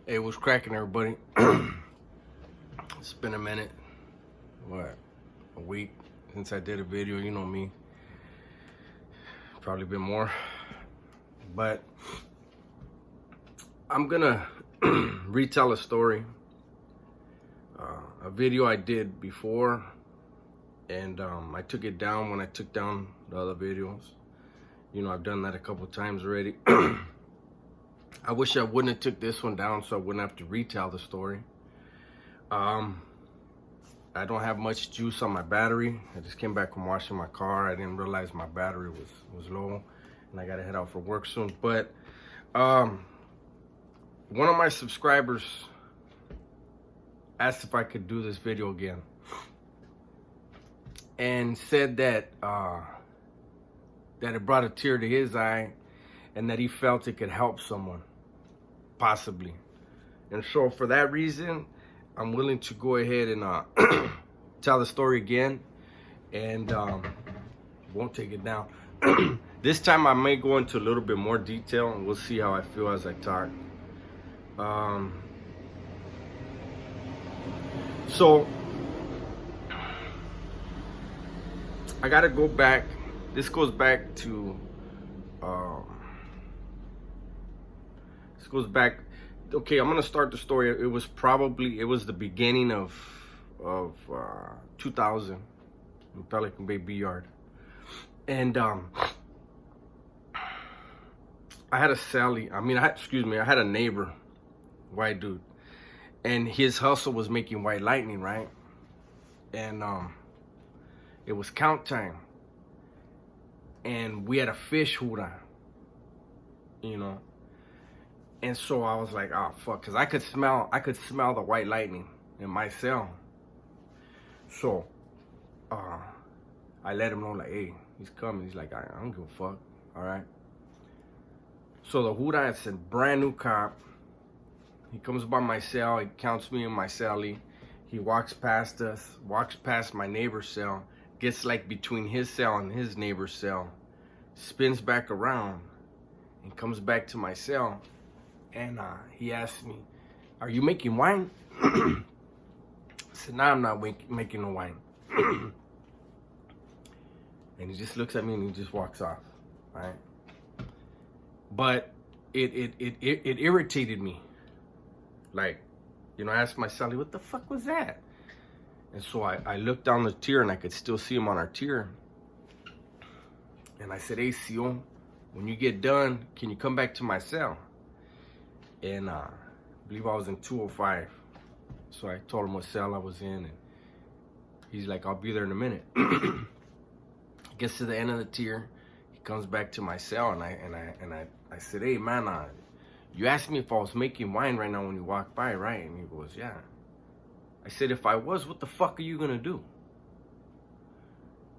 Hey, what's cracking, everybody? It's been a minute. What? A week since I did a video. You know me. Probably been more. But I'm gonna retell a story. A video I did before, and I took it down when I took down the other videos. You know, I've done that a couple times already. I wish I wouldn't have took this one down so I wouldn't have to retell the story. I don't have much juice on my battery. I just came back from washing my car. I didn't realize my battery was low, and I gotta head out for work soon. But one of my subscribers asked if I could do this video again, and said that that it brought a tear to his eye, and that he felt it could help someone, possibly. And so for that reason, I'm willing to go ahead and tell the story again, and won't take it down. This time I may go into a little bit more detail, and we'll see how I feel as I talk. So I gotta go back. This goes back to okay, I'm gonna start the story. It was the beginning of 2000 in Pelican Bay Bee Yard, and I had a I had a neighbor, white dude, and his hustle was making white lightning, right? And it was count time, and we had a fish hura, you know. And so I was like, oh fuck, cause I could smell the white lightning in my cell. So I let him know, like, hey, he's coming. He's like, I don't give a fuck. All right. So the hura, it's a brand new cop. He comes by my cell. He counts me in my cellie. He walks past us, walks past my neighbor's cell, gets like between his cell and his neighbor's cell, spins back around, and comes back to my cell. And he asked me, are you making wine? I said, no, I'm not making no wine. And he just looks at me and he just walks off, right? But it irritated me. Like, you know, I asked my cellie, what the fuck was that? And so I looked down the tier, and I could still see him on our tier. And I said, hey, Sion, when you get done, can you come back to my cell? And I believe I was in 205. So I told him what cell I was in, and he's like, I'll be there in a minute. Gets to the end of the tier, he comes back to my cell, and I said, hey man, you asked me if I was making wine right now when you walked by, right? And he goes, yeah. I said, if I was, what the fuck are you gonna do?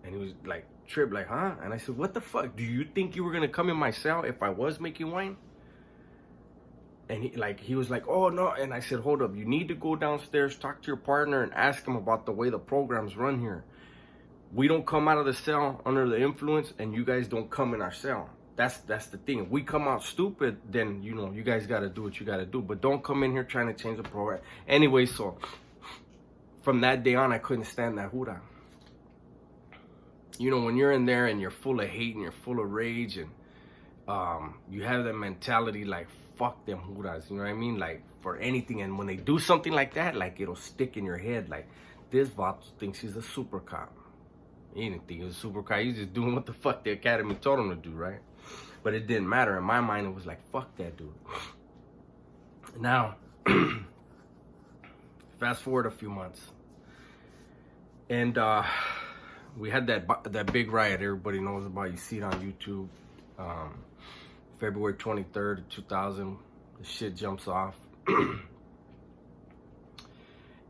And he was like, tripped, like, huh? And I said, what the fuck? Do you think you were gonna come in my cell if I was making wine? And he was like, oh no. And I said, hold up, you need to go downstairs, talk to your partner, and ask him about the way the programs run here. We don't come out of the cell under the influence, and you guys don't come in our cell. That's the thing. If we come out stupid, then, you know, you guys got to do what you got to do. But don't come in here trying to change the program. Anyway, so from that day on, I couldn't stand that hura. You know, when you're in there and you're full of hate and you're full of rage, and you have that mentality like, fuck them huras, you know what I mean? Like, for anything. And when they do something like that, like, it'll stick in your head. Like, this vato thinks he's a super cop. He didn't think he was a super cop. He was just doing what the fuck the academy told him to do, right? But it didn't matter. In my mind, it was like, fuck that dude. Now, fast forward a few months, and we had that big riot everybody knows about. You see it on YouTube. February 23rd, 2000, the shit jumps off.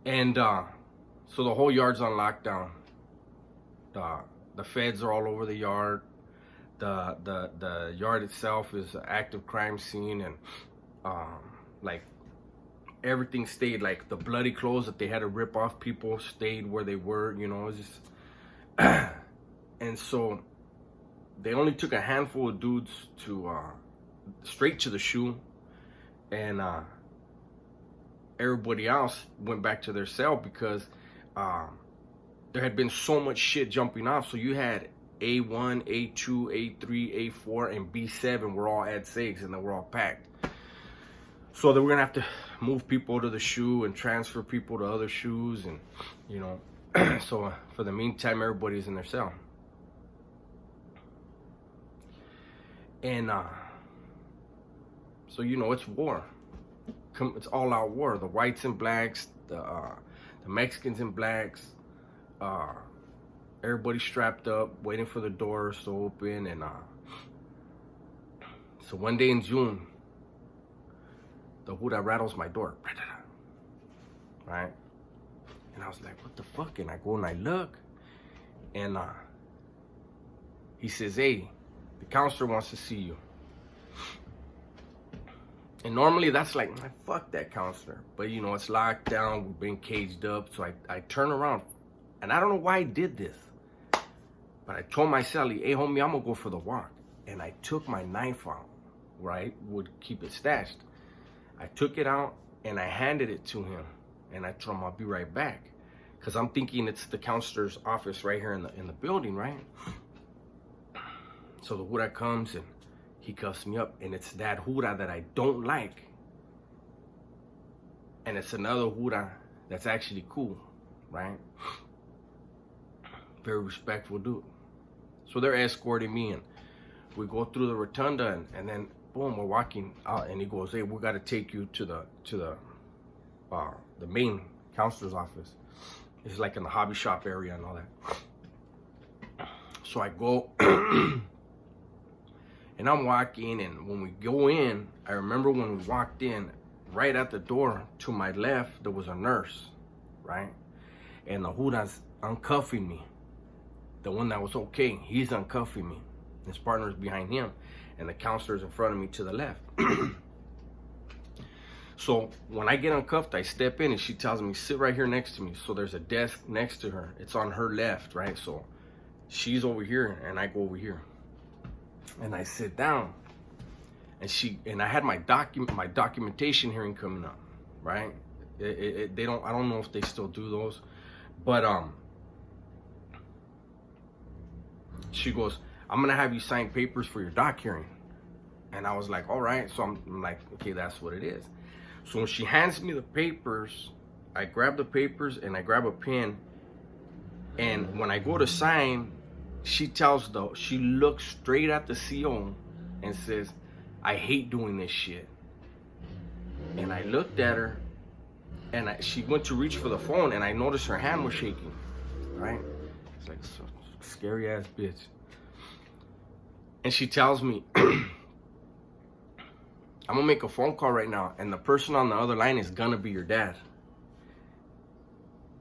And so the whole yard's on lockdown. The feds are all over the yard. The yard itself is an active crime scene, and like, everything stayed. Like, the bloody clothes that they had to rip off people stayed where they were, you know. It was just and so they only took a handful of dudes to straight to the shoe, and everybody else went back to their cell because there had been so much shit jumping off. So you had A1, A2, A3, A4, and B7 were all at SIGs, and they were all packed. So they were gonna have to move people to the SHU and transfer people to other SHUs, and you know, so for the meantime, everybody's in their cell. And so you know, it's war. It's all out war. The whites and blacks, the Mexicans and blacks, everybody strapped up, waiting for the doors to open. And so one day in June, the Hura rattles my door, right? And I was like, what the fuck? And I go and I look, and he says, hey, the counselor wants to see you. And normally that's like, fuck that counselor. But you know, it's locked down, we've been caged up. So I turn around, and I don't know why I did this, but I told my cellie, hey homie, I'm gonna go for the walk. And I took my knife out, where I would keep it stashed. I took it out and I handed it to him, and I told him I'll be right back, because I'm thinking it's the counselor's office right here in the building, right? So the Hura comes and he cuffs me up, and it's that Hura that I don't like, and it's another Hura that's actually cool, right? Very respectful dude. So they're escorting me, and we go through the rotunda, and then boom, we're walking out, and he goes, hey, we got to take you to the main counselor's office. It's like in the hobby shop area and all that. So I go, and I'm walking, and when we go in, I remember when we walked in, right at the door to my left, there was a nurse, right? And the Hura's uncuffing me. The one that was okay, he's uncuffing me. His partner's behind him, and the counselor's in front of me to the left. So when I get uncuffed, I step in, and she tells me, sit right here next to me. So there's a desk next to her. It's on her left, right? So she's over here, and I go over here. And I sit down, and I had my documentation hearing coming up, right? I don't know if they still do those, but she goes, I'm gonna have you sign papers for your doc hearing. And I was like, all right. So I'm like, okay, that's what it is. So when she hands me the papers, I grab the papers and I grab a pen, and when I go to sign, she looks straight at the CO and says, I hate doing this shit. And I looked at her, and she went to reach for the phone, and I noticed her hand was shaking, right? It's like a scary ass bitch. And she tells me, I'm gonna make a phone call right now, and the person on the other line is gonna be your dad.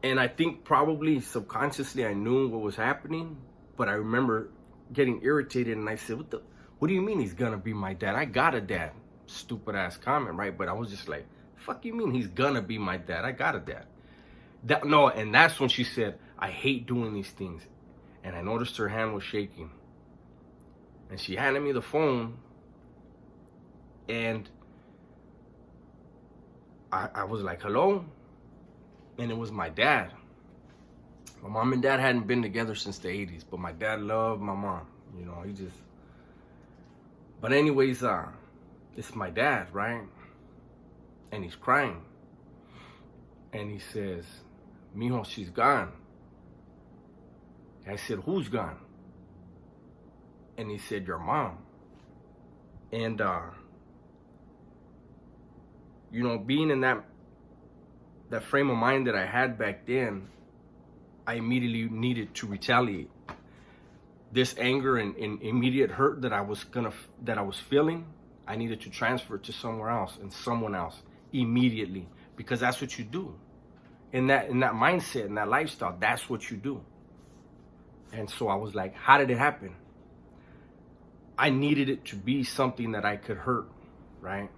And I think probably subconsciously I knew what was happening, but I remember getting irritated, and I said, what do you mean he's gonna be my dad? I got a dad. Stupid ass comment, right? But I was just like, fuck you mean he's gonna be my dad? I got a dad. And that's when she said, I hate doing these things. And I noticed her hand was shaking. And she handed me the phone, and I was like, hello? And it was my dad. My mom and dad hadn't been together since the 80s, but my dad loved my mom. You know, but anyways, it's my dad, right? And he's crying. And he says, mijo, she's gone. I said, who's gone? And he said, your mom. And, you know, being in that frame of mind that I had back then, I immediately needed to retaliate. This anger and immediate hurt that I was feeling, I needed to transfer to somewhere else and someone else immediately, because that's what you do. In that mindset, in that lifestyle, that's what you do. And so I was like, how did it happen? I needed it to be something that I could hurt, right?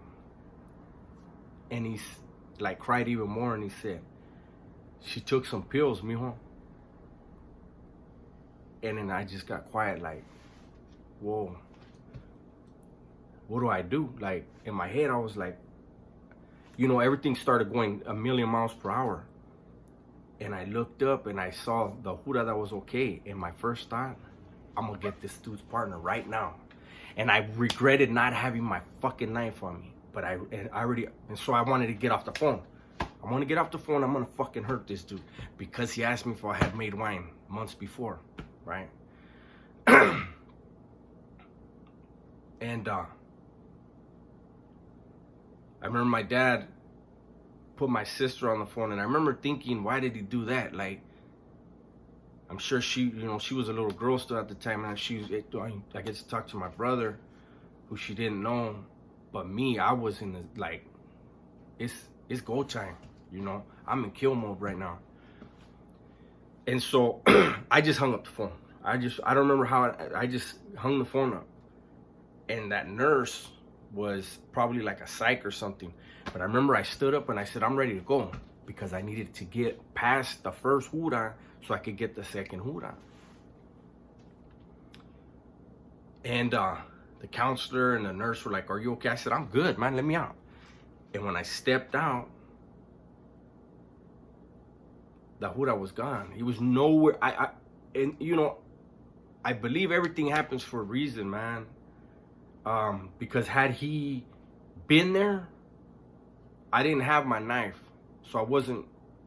And he's like cried even more, and he said, she took some pills, mijo. And then I just got quiet, like, whoa, what do I do? Like, in my head, I was like, you know, everything started going a million miles per hour. And I looked up and I saw the Jura that was okay. And my first thought, I'm gonna get this dude's partner right now. And I regretted not having my fucking knife on me. But so I wanted to get off the phone. I want to get off the phone. I'm gonna fucking hurt this dude because he asked me if I had made wine months before, right? And I remember my dad put my sister on the phone, and I remember thinking, why did he do that? Like, I'm sure she, you know, she was a little girl still at the time, and I get to talk to my brother, who she didn't know, but me, I was in the, like, it's go time, you know, I'm in kill mode right now. And so I just hung up the phone. I don't remember how, I just hung the phone up. And that nurse was probably like a psych or something. But I remember I stood up and I said, I'm ready to go, because I needed to get past the first Jura so I could get the second Jura. And the counselor and the nurse were like, are you okay? I said, I'm good, man, let me out. And when I stepped out, the Jura was gone. He was nowhere. And you know, I believe everything happens for a reason, man. Because had he been there, I didn't have my knife, so I wasn't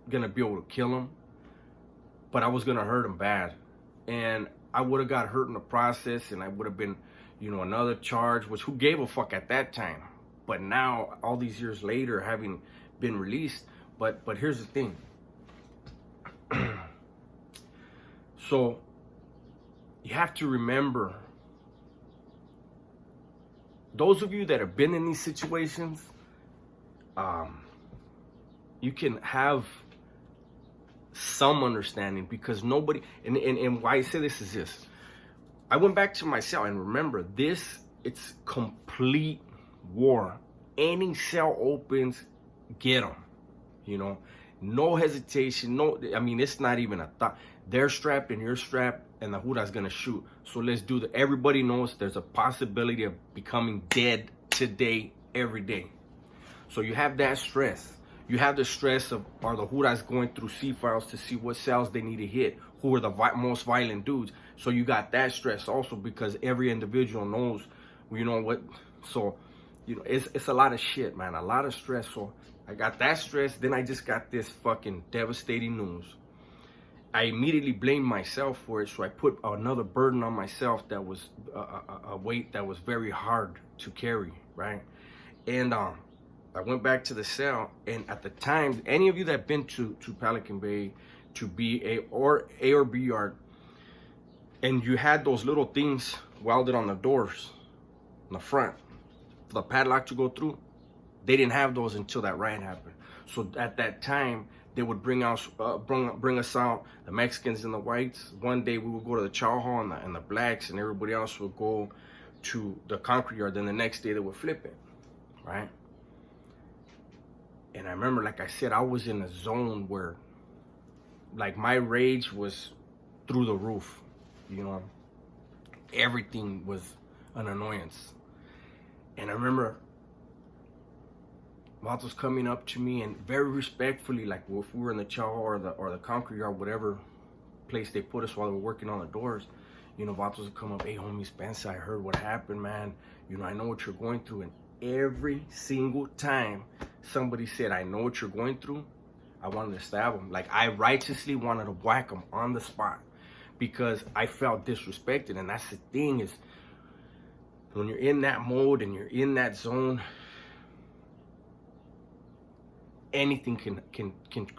gonna be able to kill him, but I was gonna hurt him bad, and I would have got hurt in the process, and I would have been, you know, another charge, which who gave a fuck at that time? But now, all these years later, having been released, but here's the thing. So you have to remember, those of you that have been in these situations, you can have some understanding, because nobody, and why I say this is this. I went back to my cell, and remember, it's complete war. Any cell opens, get them, you know, no hesitation, I mean, it's not even a thought. They're strapped and you're strapped, and the Jura's gonna shoot. So let's do that. Everybody knows there's a possibility of becoming dead today, every day. So you have that stress. You have the stress of, are the Juras going through C-files to see what cells they need to hit? Who are the most violent dudes? So you got that stress also, because every individual knows, you know what? So, you know, it's a lot of shit, man. A lot of stress. So I got that stress. Then I just got this fucking devastating news. I immediately blamed myself for it. So I put another burden on myself that was a weight that was very hard to carry, right? And I went back to the cell, and at the time, any of you that been to Pelican Bay, to BA or A or B yard, and you had those little things welded on the doors, on the front, for the padlock to go through, they didn't have those until that riot happened. So at that time, they would bring us out, the Mexicans and the whites. One day we would go to the chow hall, and the blacks and everybody else would go to the concrete yard. Then the next day they would flip it, right? And I remember, like I said, I was in a zone where, like, my rage was through the roof, you know. Everything was an annoyance. And I remember Vatos coming up to me and very respectfully, like if we were in the chow or the concrete yard, whatever place they put us while they were working on the doors, you know, Vatos would come up, hey homie Spencer, I heard what happened, man. You know, I know what you're going through. And every single time somebody said, I know what you're going through, I wanted to stab them. Like, I righteously wanted to whack them on the spot, because I felt disrespected. And that's the thing, is when you're in that mode and you're in that zone, anything can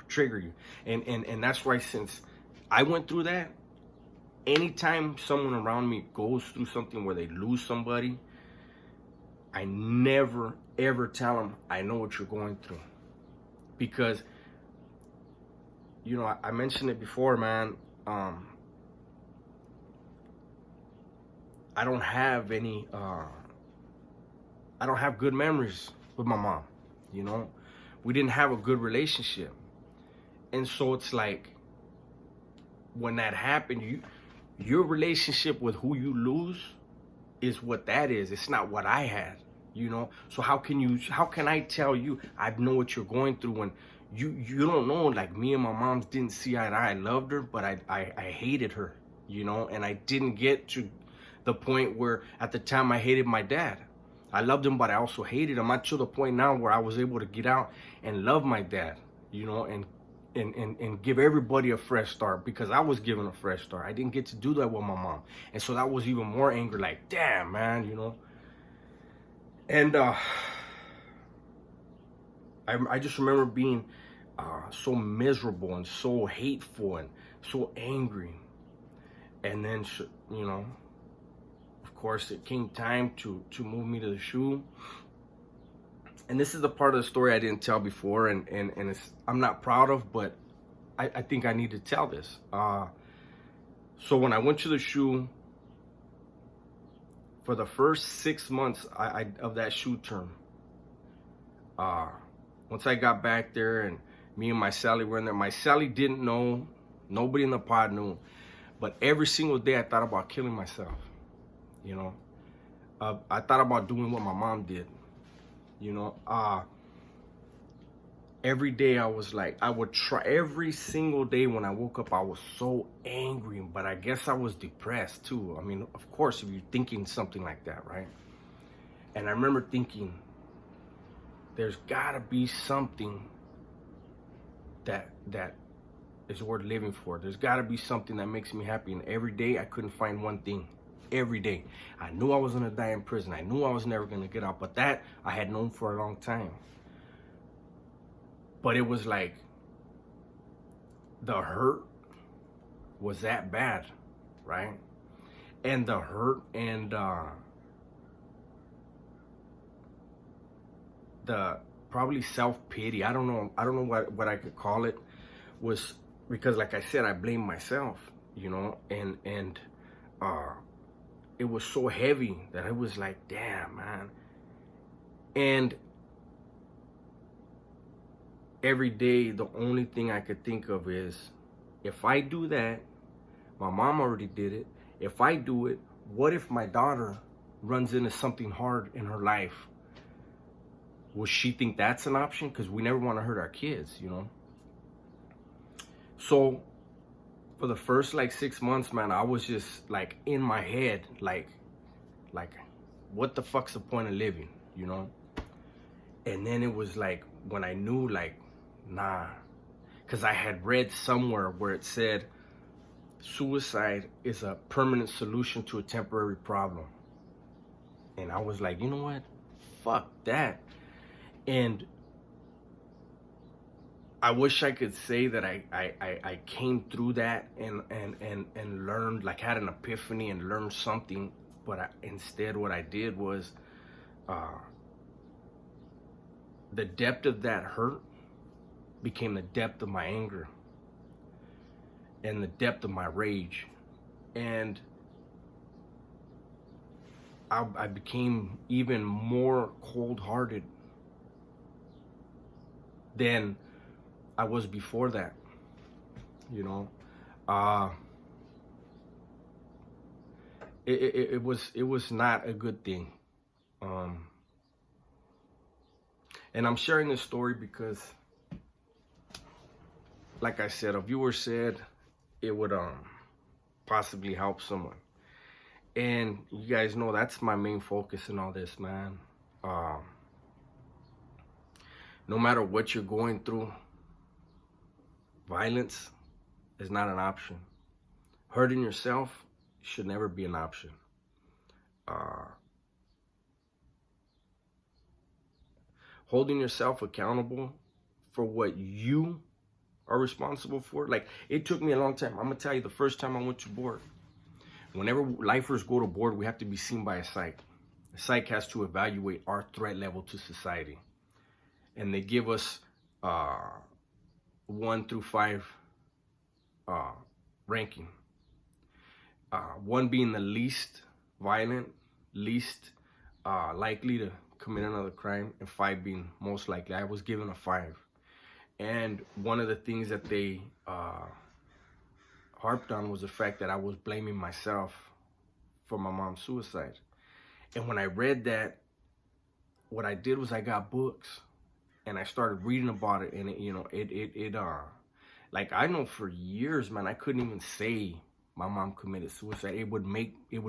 trigger you. And that's why, since I went through that, anytime someone around me goes through something where they lose somebody, I never ever tell them, I know what you're going through. Because, you know, I mentioned it before, man. I don't have any I don't have good memories with my mom, you know. We didn't have a good relationship. And so it's like, when that happened, your relationship with who you lose is what that is. It's not what I had. you know? So how can I tell you I know what you're going through when you don't know? Like, me and my mom didn't see eye to eye. I loved her, but I hated her, you know? And I didn't get to the point where at the time I hated my dad. I loved him, but I also hated him. I'm to the point now where I was able to get out and love my dad, you know, and give everybody a fresh start, because I was given a fresh start. I didn't get to do that with my mom. And so that was even more anger, like, damn, man, you know. And I just remember being so miserable and so hateful and so angry. And then, you know, of course, it came time to move me to the SHU. And this is the part of the story I didn't tell before, and it's, I'm not proud of, but I think I need to tell this. So when I went to the SHU, for the first 6 months of that SHU term, once I got back there and me and my Sally were in there, my Sally didn't know, nobody in the pod knew, but every single day I thought about killing myself, you know. I thought about doing what my mom did, you know. Every day I was like, I would try, every single day when I woke up, I was so angry, but I guess I was depressed too. I mean, of course, if you're thinking something like that, right? And I remember thinking, there's gotta be something that is worth living for. There's gotta be something that makes me happy. And every day I couldn't find one thing. Every day. I knew I was gonna die in prison. I knew I was never gonna get out, but that I had known for a long time. But it was like, the hurt was that bad, right? And the hurt and the probably self-pity, I don't know what I could call it, was because, like I said, I blamed myself, you know, and it was so heavy that I was like, damn, man. And every day, the only thing I could think of is, if I do that, my mom already did it. If I do it, what if my daughter runs into something hard in her life? Will she think that's an option? Because we never want to hurt our kids, you know? So for the first like 6 months, man, I was just like in my head, like what the fuck's the point of living, you know? And then it was like, when I knew, like, nah, because I had read somewhere where it said suicide is a permanent solution to a temporary problem. And I was like, you know what? Fuck that. And I wish I could say that I came through that and learned, like, had an epiphany and learned something. But instead what I did was, the depth of that hurt became the depth of my anger and the depth of my rage. And I became even more cold-hearted than I was before that, you know. It was not a good thing. And I'm sharing this story because, like I said, a viewer said it would possibly help someone. And you guys know that's my main focus in all this, man. No matter what you're going through, violence is not an option. Hurting yourself should never be an option. Holding yourself accountable for what you are responsible for. Like, it took me a long time. I'm gonna tell you, the first time I went to board, whenever lifers go to board, we have to be seen by a psych. The psych has to evaluate our threat level to society. And they give us 1 through 5 ranking. 1 being the least violent, least likely to commit another crime, and 5 being most likely. I was given a 5. And one of the things that they harped on was the fact that I was blaming myself for my mom's suicide. And when I read that, what I did was I got books and I started reading about it, and like, I know for years, man, I couldn't even say my mom committed suicide. It would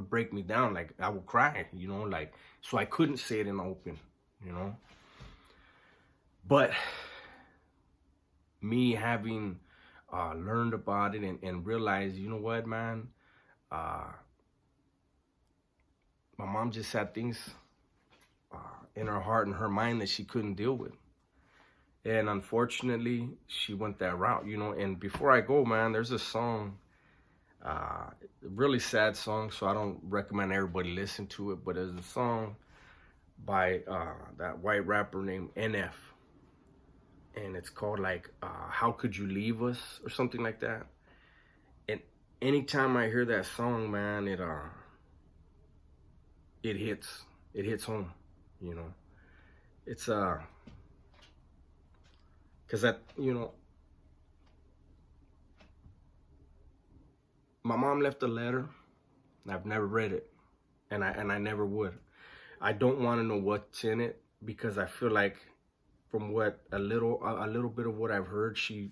break me down. Like, I would cry, like, so I couldn't say it in the open, But me having learned about it and realized, you know what, man, my mom just had things in her heart and her mind that she couldn't deal with. And unfortunately, she went that route, And before I go, man, there's a song, really sad song, so I don't recommend everybody listen to it. But there's a song by that white rapper named NF, and it's called like "How Could You Leave Us" or something like that. And anytime I hear that song, man, it hits home, It's because that, my mom left a letter. I've never read it, and I never would. I don't want to know what's in it, because I feel like, from what a little bit of what I've heard, she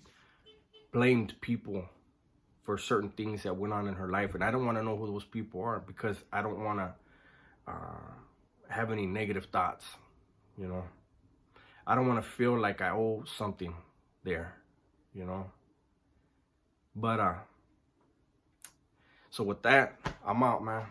blamed people for certain things that went on in her life, and I don't want to know who those people are, because I don't want to have any negative thoughts, I don't want to feel like I owe something there, But so with that, I'm out, man.